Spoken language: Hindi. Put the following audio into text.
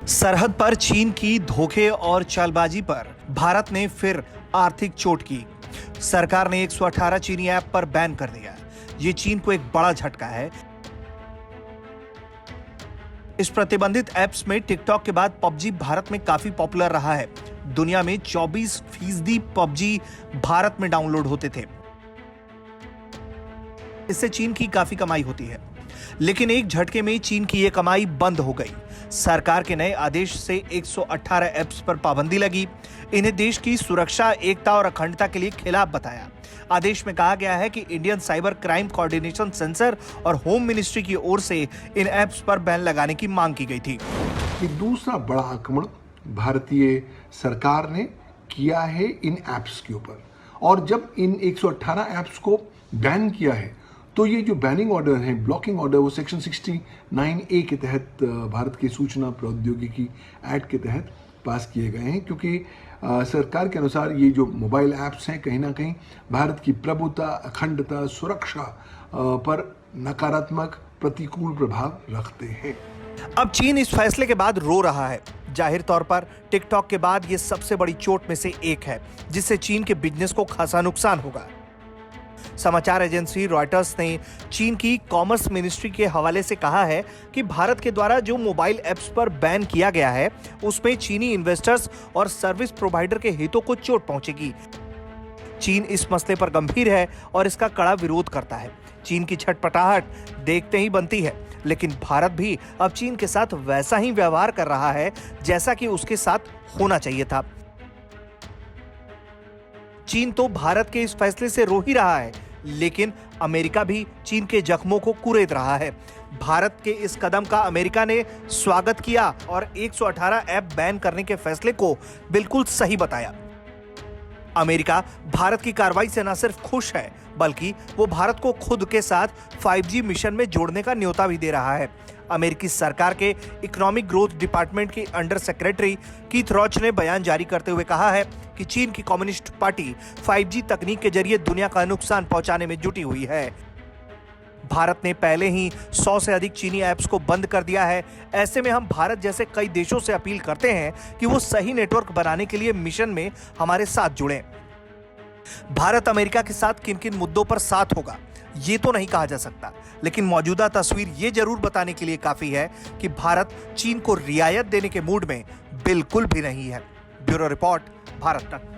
सरहद पर चीन की धोखे और चालबाजी पर भारत ने फिर आर्थिक चोट की। सरकार ने 118 चीनी ऐप पर बैन कर दिया। ये चीन को एक बड़ा झटका है। इस प्रतिबंधित ऐप्स में टिकटॉक के बाद पबजी भारत में काफी पॉपुलर रहा है। दुनिया में 24% पबजी भारत में डाउनलोड होते थे। इससे चीन की काफी कमाई होती है, लेकिन एक झटके में चीन की यह कमाई बंद हो गई। सरकार के नए आदेश से 118 ऐप्स पर पाबंदी लगी। इन्हें देश की सुरक्षा, एकता और अखंडता के लिए खिलाफ बताया। आदेश में कहा गया है कि Indian cyber crime coordination centre और होम मिनिस्ट्री की ओर से इन ऐप्स पर बैन लगाने की मांग की गई थी। ये दूसरा बड़ा आक्रमण भारतीय सरकार ने किया है इन ऐप्स के ऊपर, और जब इन 118 ऐप्स को बैन किया है तो ये जो बैनिंग ऑर्डर है, ब्लॉकिंग ऑर्डर, वो सेक्शन 69A के तहत भारत की सूचना प्रौद्योगिकी एक्ट के तहत पास किए गए हैं, क्योंकि सरकार के अनुसार ये जो मोबाइल ऐप्स हैं कहीं ना कहीं भारत की प्रभुता, अखंडता, सुरक्षा पर नकारात्मक प्रतिकूल प्रभाव रखते हैं। अब चीन इस फैसले के बाद रो रहा है। जाहिर तौर पर टिकटॉक के बाद ये सबसे बड़ी चोट में से एक है, जिससे चीन के बिजनेस को खासा नुकसान होगा। समाचार एजेंसी रॉयटर्स ने चीन की कॉमर्स मिनिस्ट्री के हवाले से कहा है कि भारत के द्वारा जो मोबाइल ऐप्स पर बैन किया गया है, उसमें चीनी इन्वेस्टर्स और सर्विस प्रोवाइडर के हितों को चोट पहुंचेगी। चीन इस मसले पर गंभीर है और इसका कड़ा विरोध करता है। चीन की छटपटाहट देखते ही बनती है, लेकिन भारत भी अब चीन के साथ वैसा ही व्यवहार कर रहा है जैसा कि उसके साथ होना चाहिए था। चीन तो भारत के इस फैसले से रो ही रहा है, लेकिन अमेरिका भी चीन के जख्मों को कुरेद रहा है। भारत के इस कदम का अमेरिका ने स्वागत किया और 118 ऐप बैन करने के फैसले को बिल्कुल सही बताया। अमेरिका भारत की कार्रवाई से न सिर्फ खुश है, बल्कि वो भारत को खुद के साथ 5G मिशन में जोड़ने का न्योता भी दे रहा है। अमेरिकी सरकार के इकोनॉमिक ग्रोथ डिपार्टमेंट की अंडर सेक्रेटरी कीथ रॉच ने बयान जारी करते हुए कहा है कि चीन की कम्युनिस्ट पार्टी 5G तकनीक के जरिए दुनिया का नुकसान पहुंचाने में जुटी हुई है। भारत ने पहले ही 100 से अधिक चीनी ऐप्स को बंद कर दिया है। ऐसे में हम भारत जैसे कई देशों से अपील करते हैं कि वो सही नेटवर्क बनाने के लिए मिशन में हमारे साथ जुड़ें। भारत अमेरिका के साथ किन किन मुद्दों पर साथ होगा, ये तो नहीं कहा जा सकता, लेकिन मौजूदा तस्वीर ये जरूर बताने के लिए काफी है कि भारत चीन को रियायत देने के मूड में बिल्कुल भी नहीं है। ब्यूरो रिपोर्ट, भारत तक।